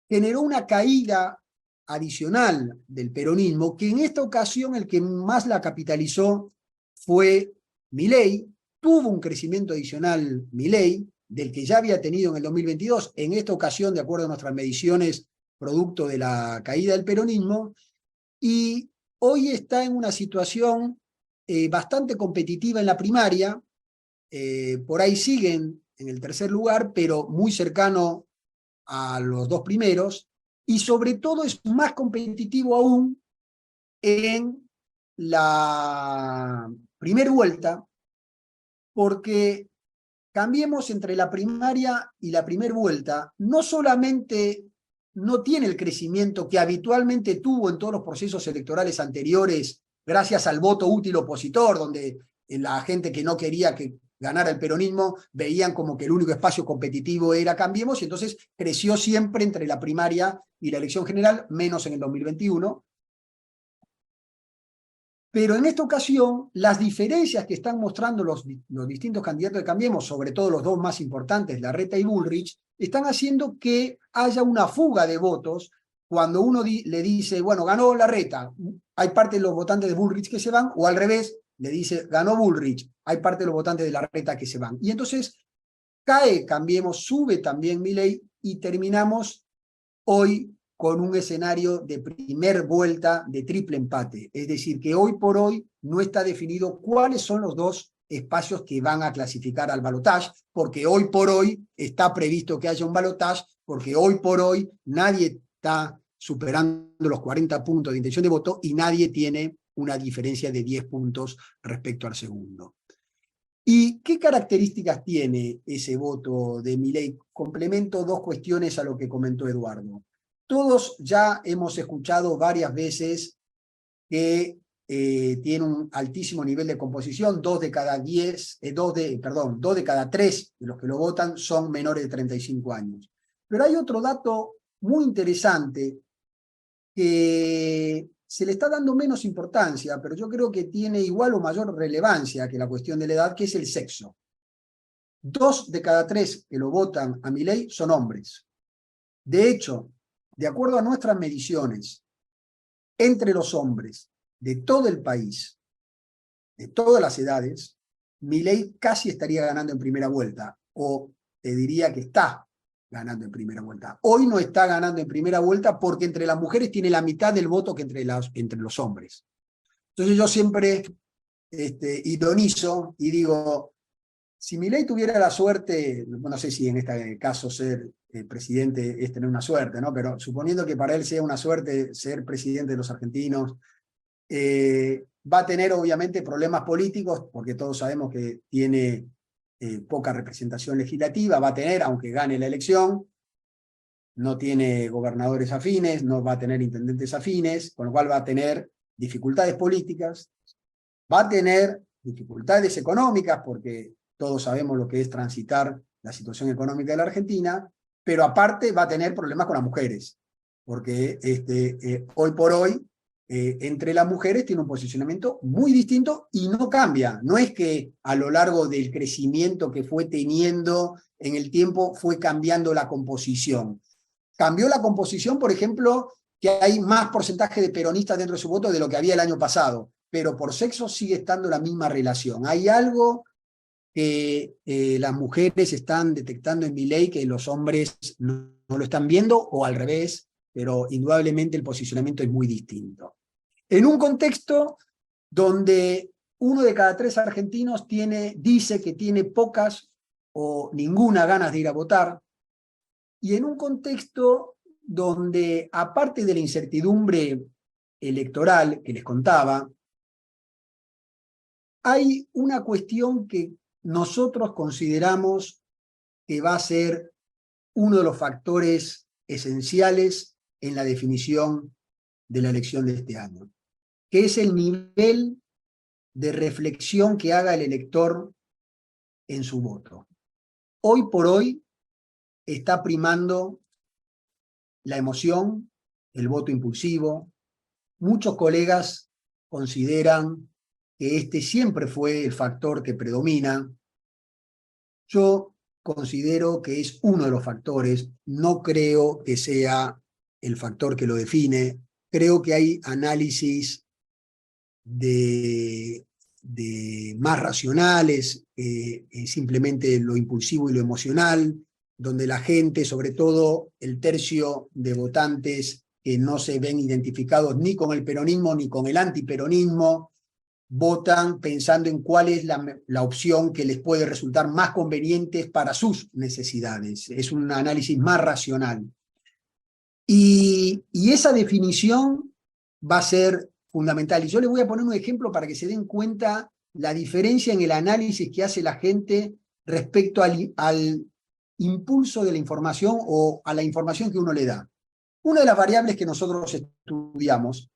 generó una caída adicional del peronismo, que en esta ocasión el que más la capitalizó fue Milei. Tuvo un crecimiento adicional Milei, del que ya había tenido en el 2022, en esta ocasión, de acuerdo a nuestras mediciones, producto de la caída del peronismo, y hoy está en una situación bastante competitiva en la primaria, por ahí siguen en el tercer lugar, pero muy cercano a los dos primeros, y sobre todo es más competitivo aún en la primera vuelta, porque Cambiemos entre la primaria y la primera vuelta, no solamente no tiene el crecimiento que habitualmente tuvo en todos los procesos electorales anteriores, gracias al voto útil opositor, donde la gente que no quería que ganara el peronismo veían como que el único espacio competitivo era Cambiemos, y entonces creció siempre entre la primaria y la elección general, menos en el 2021. Pero en esta ocasión, las diferencias que están mostrando los distintos candidatos de Cambiemos, sobre todo los dos más importantes, Larreta y Bullrich, están haciendo que haya una fuga de votos. Cuando uno le dice, bueno, ganó Larreta, hay parte de los votantes de Bullrich que se van, o al revés, le dice, ganó Bullrich, hay parte de los votantes de Larreta que se van. Y entonces cae Cambiemos, sube también Milei, y terminamos hoy con un escenario de primer vuelta de triple empate. Es decir, que hoy por hoy no está definido cuáles son los dos espacios que van a clasificar al balotaje, porque hoy por hoy está previsto que haya un balotaje, porque hoy por hoy nadie está superando los 40 puntos de intención de voto y nadie tiene una diferencia de 10 puntos respecto al segundo. ¿Y qué características tiene ese voto de Milei? Complemento dos cuestiones a lo que comentó Eduardo. Todos ya hemos escuchado varias veces que tiene un altísimo nivel de composición, 2 de cada 3 de los que lo votan son menores de 35 años. Pero hay otro dato muy interesante que se le está dando menos importancia, pero yo creo que tiene igual o mayor relevancia que la cuestión de la edad, que es el sexo. 2 de cada 3 que lo votan a Milei son hombres. De hecho, de acuerdo a nuestras mediciones, entre los hombres de todo el país, de todas las edades, Milei casi estaría ganando en primera vuelta, o te diría que está ganando en primera vuelta. Hoy no está ganando en primera vuelta porque entre las mujeres tiene la mitad del voto que entre los hombres. Entonces yo siempre ironizo y digo, si Milei tuviera la suerte, no sé si en este caso ser presidente es tener una suerte, ¿no? Pero suponiendo que para él sea una suerte ser presidente de los argentinos, va a tener obviamente problemas políticos, porque todos sabemos que tiene poca representación legislativa, va a tener, aunque gane la elección, no tiene gobernadores afines, no va a tener intendentes afines, con lo cual va a tener dificultades políticas, va a tener dificultades económicas, porque todos sabemos lo que es transitar la situación económica de la Argentina, pero aparte va a tener problemas con las mujeres, porque hoy por hoy, entre las mujeres tiene un posicionamiento muy distinto y no cambia. No es que a lo largo del crecimiento que fue teniendo en el tiempo fue cambiando la composición. Cambió la composición, por ejemplo, que hay más porcentaje de peronistas dentro de su voto de lo que había el año pasado, pero por sexo sigue estando la misma relación. Hay algo que las mujeres están detectando en Milei que los hombres no lo están viendo, o al revés, pero indudablemente el posicionamiento es muy distinto. En un contexto donde 1 de cada 3 argentinos dice que tiene pocas o ninguna ganas de ir a votar, y en un contexto donde, aparte de la incertidumbre electoral que les contaba, hay una cuestión que nosotros consideramos que va a ser uno de los factores esenciales en la definición de la elección de este año, que es el nivel de reflexión que haga el elector en su voto. Hoy por hoy está primando la emoción, el voto impulsivo. Muchos colegas consideran que este siempre fue el factor que predomina. Yo considero que es uno de los factores, no creo que sea el factor que lo define. Creo que hay análisis de más racionales, simplemente lo impulsivo y lo emocional, donde la gente, sobre todo el tercio de votantes que no se ven identificados ni con el peronismo ni con el antiperonismo, votan pensando en cuál es la opción que les puede resultar más conveniente para sus necesidades. Es un análisis más racional. Y esa definición va a ser fundamental. Y yo les voy a poner un ejemplo para que se den cuenta la diferencia en el análisis que hace la gente respecto al impulso de la información o a la información que uno le da. Una de las variables que nosotros estudiamos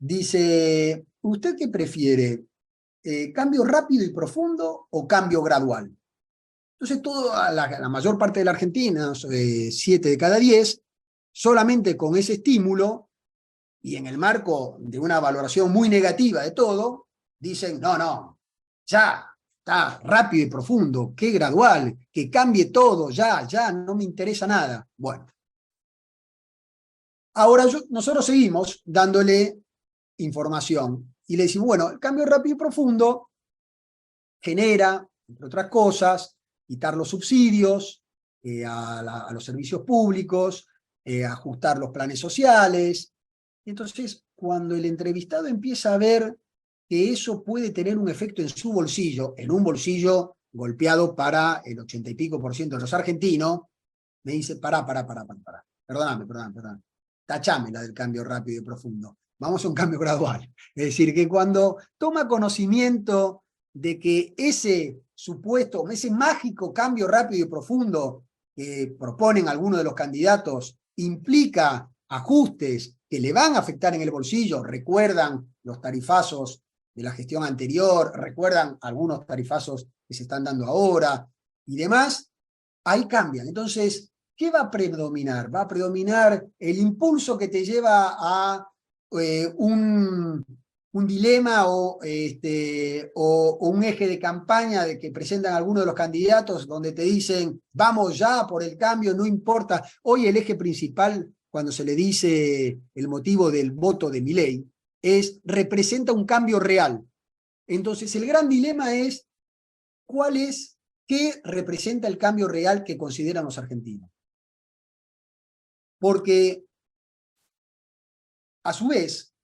dice, ¿usted qué prefiere? ¿Cambio rápido y profundo o cambio gradual? Entonces, la mayor parte de la Argentina, 7 de cada 10, solamente con ese estímulo, y en el marco de una valoración muy negativa de todo, dicen, no, ya, está rápido y profundo, qué gradual, que cambie todo, ya, no me interesa nada. Bueno. Ahora nosotros seguimos dándole información y le decimos, bueno, el cambio rápido y profundo genera, entre otras cosas, quitar los subsidios a los servicios públicos, ajustar los planes sociales. Entonces, cuando el entrevistado empieza a ver que eso puede tener un efecto en su bolsillo, en un bolsillo golpeado para el 80 y pico % de los argentinos, me dice, pará. Perdóname. Tachame la del cambio rápido y profundo. Vamos a un cambio gradual. Es decir, que cuando toma conocimiento de que ese supuesto, ese mágico cambio rápido y profundo que proponen algunos de los candidatos implica ajustes que le van a afectar en el bolsillo, recuerdan los tarifazos de la gestión anterior, recuerdan algunos tarifazos que se están dando ahora y demás, ahí cambian. Entonces, ¿qué va a predominar? Va a predominar el impulso que te lleva a un dilema o un eje de campaña de que presentan algunos de los candidatos donde te dicen, vamos ya por el cambio, no importa. Hoy el eje principal, cuando se le dice el motivo del voto de Milei, representa un cambio real. Entonces el gran dilema es, ¿qué representa el cambio real que consideran los argentinos? Porque, a su vez,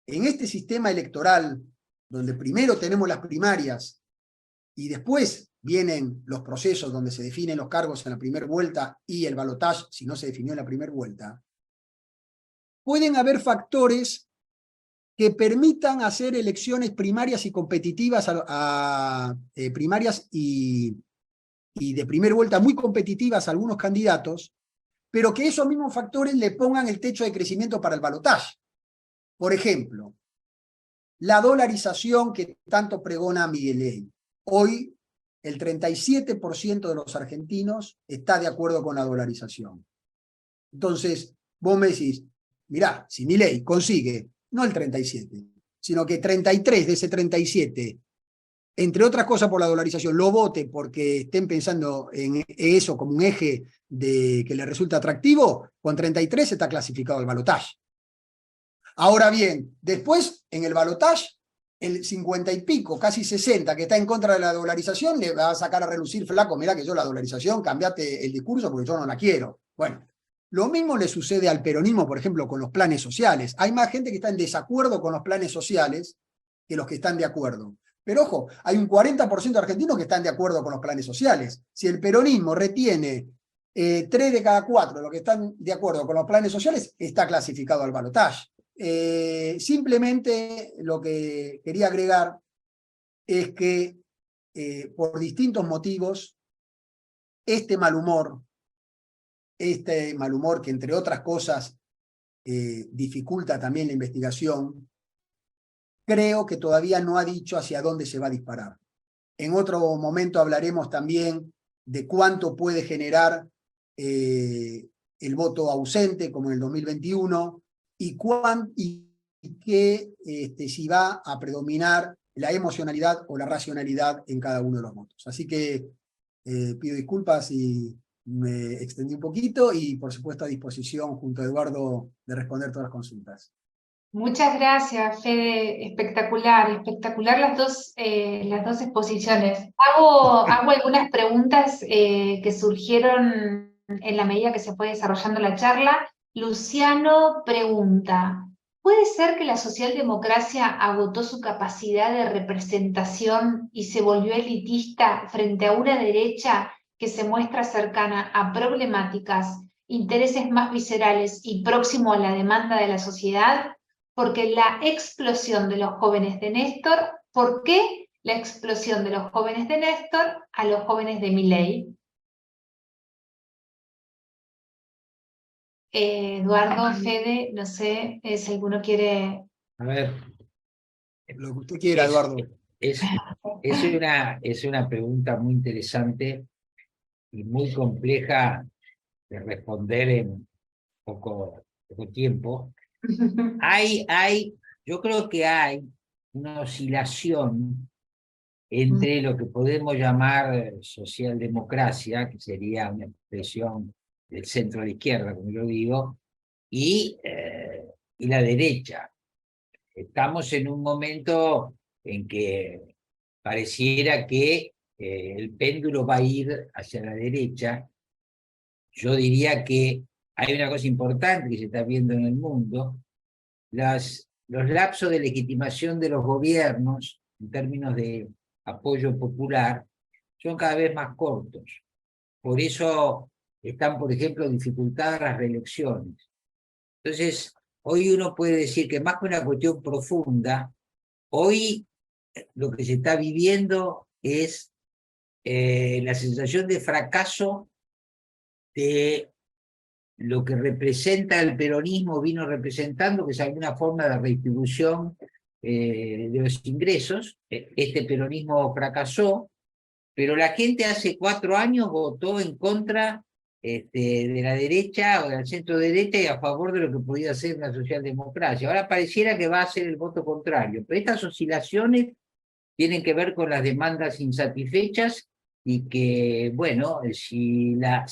en este sistema electoral, donde primero tenemos las primarias y después vienen los procesos donde se definen los cargos en la primera vuelta y el balotaje, si no se definió en la primera vuelta, pueden haber factores que permitan hacer elecciones primarias y competitivas, primarias y y de primera vuelta muy competitivas a algunos candidatos, pero que esos mismos factores le pongan el techo de crecimiento para el balotaje. Por ejemplo, la dolarización que tanto pregona Milei. Hoy el 37% de los argentinos está de acuerdo con la dolarización. Entonces, vos me decís, mirá, si Milei consigue, no el 37, sino que 33 de ese 37, entre otras cosas por la dolarización, lo vote porque estén pensando en eso como un eje de que le resulta atractivo, con 33 está clasificado el balotaje. Ahora bien, después en el balotaje, el 50 y pico, casi 60, que está en contra de la dolarización, le va a sacar a relucir flaco, mirá que yo la dolarización, cambiate el discurso porque yo no la quiero. Bueno, lo mismo le sucede al peronismo, por ejemplo, con los planes sociales. Hay más gente que está en desacuerdo con los planes sociales que los que están de acuerdo. Pero ojo, hay un 40% de argentinos que están de acuerdo con los planes sociales. Si el peronismo retiene 3 de cada 4 de los que están de acuerdo con los planes sociales, está clasificado al balotaje. Simplemente lo que quería agregar es que por distintos motivos este mal humor que entre otras cosas dificulta también la investigación, creo que todavía no ha dicho hacia dónde se va a disparar. En otro momento hablaremos también de cuánto puede generar el voto ausente, como en el 2021, y que si va a predominar la emocionalidad o la racionalidad en cada uno de los votos. Así que pido disculpas si me extendí un poquito y por supuesto a disposición junto a Eduardo de responder todas las consultas. Muchas gracias, Fede. Espectacular, espectacular las dos exposiciones. Hago algunas preguntas que surgieron en la medida que se fue desarrollando la charla. Luciano pregunta, ¿puede ser que la socialdemocracia agotó su capacidad de representación y se volvió elitista frente a una derecha que se muestra cercana a problemáticas, intereses más viscerales y próximo a la demanda de la sociedad? Porque la explosión de los jóvenes de Néstor, ¿por qué la explosión de los jóvenes de Néstor a los jóvenes de Milei? Eduardo, Fede, no sé si alguno quiere... A ver, lo que usted quiera, Eduardo. Es una pregunta muy interesante y muy compleja de responder en poco tiempo. Yo creo que hay una oscilación entre lo que podemos llamar socialdemocracia, que sería una expresión del centro a la izquierda, como yo digo, y la derecha. Estamos en un momento en que pareciera que el péndulo va a ir hacia la derecha. Yo diría que hay una cosa importante que se está viendo en el mundo: los lapsos de legitimación de los gobiernos, en términos de apoyo popular, son cada vez más cortos. Por eso están, por ejemplo, dificultadas las reelecciones. Entonces, hoy uno puede decir que más que una cuestión profunda, hoy lo que se está viviendo es la sensación de fracaso de lo que representa el peronismo, vino representando, que es alguna forma de redistribución de los ingresos. Este peronismo fracasó, pero la gente hace 4 años votó en contra de la derecha o del centro derecha y a favor de lo que podía ser la socialdemocracia. Ahora pareciera que va a ser el voto contrario, pero estas oscilaciones tienen que ver con las demandas insatisfechas y que, bueno, si la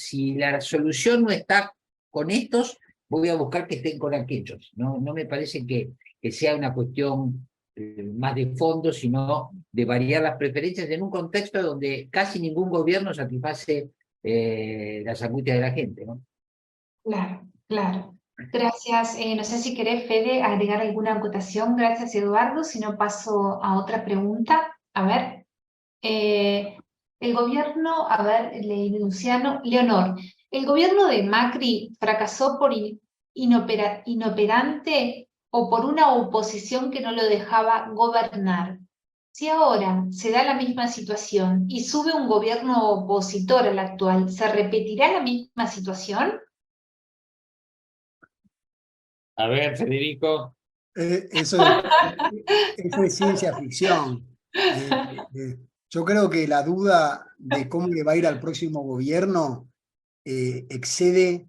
solución no está con estos, voy a buscar que estén con aquellos. No me parece que sea una cuestión más de fondo, sino de variar las preferencias en un contexto donde casi ningún gobierno satisface las angustias de la gente, ¿no? Claro, claro. Gracias. No sé si querés, Fede, agregar alguna acotación. Gracias, Eduardo. Si no, paso a otra pregunta. A ver. El gobierno, a ver, Luciano, Leonor, ¿el gobierno de Macri fracasó por inoperante o por una oposición que no lo dejaba gobernar? si ahora se da la misma situación y sube un gobierno opositor al actual, ¿se repetirá la misma situación? A ver, Federico. Eso es ciencia ficción. Yo creo que la duda de cómo le va a ir al próximo gobierno excede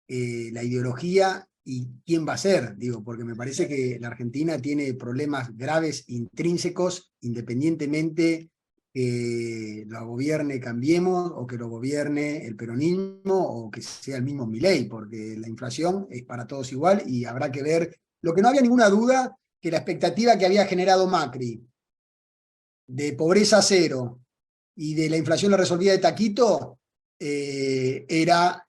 la ideología y quién va a ser, digo, porque me parece que la Argentina tiene problemas graves intrínsecos, independientemente que lo gobierne Cambiemos o que lo gobierne el peronismo o que sea el mismo Milei, porque la inflación es para todos igual y habrá que ver. Lo que no había ninguna duda que la expectativa que había generado Macri de pobreza cero y de la inflación la resolvía de taquito era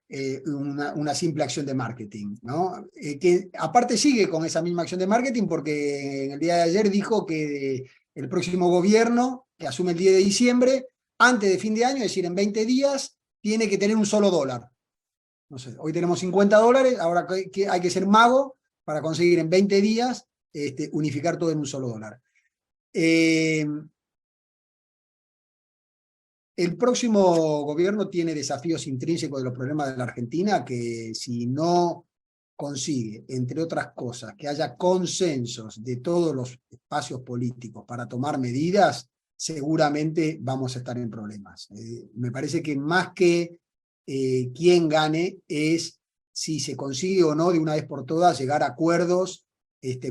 una simple acción de marketing, ¿no? Que aparte sigue con esa misma acción de marketing porque en el día de ayer dijo que el próximo gobierno, que asume el 10 de diciembre, antes de fin de año, es decir, en 20 días, tiene que tener un solo dólar. No sé, hoy tenemos $50, ahora hay que ser mago para conseguir en 20 días unificar todo en un solo dólar. El próximo gobierno tiene desafíos intrínsecos de los problemas de la Argentina que si no consigue, entre otras cosas, que haya consensos de todos los espacios políticos para tomar medidas, seguramente vamos a estar en problemas. Me parece que más que quién gane es si se consigue o no de una vez por todas llegar a acuerdos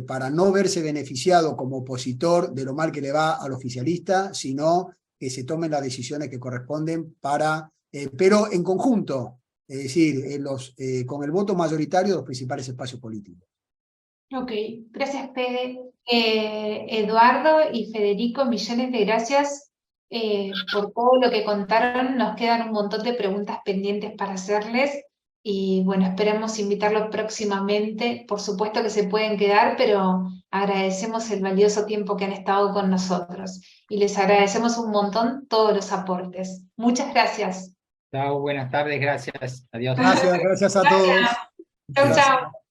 para no verse beneficiado como opositor de lo mal que le va al oficialista, sino que se tomen las decisiones que corresponden pero en conjunto, es decir, con el voto mayoritario de los principales espacios políticos. Ok, gracias Fede. Eduardo y Federico, millones de gracias por todo lo que contaron. Nos quedan un montón de preguntas pendientes para hacerles y bueno, esperemos invitarlos próximamente. Por supuesto que se pueden quedar, pero agradecemos el valioso tiempo que han estado con nosotros y les agradecemos un montón todos los aportes. Muchas gracias. Chao, buenas tardes, gracias. Adiós. Gracias a todos. Chau, chau.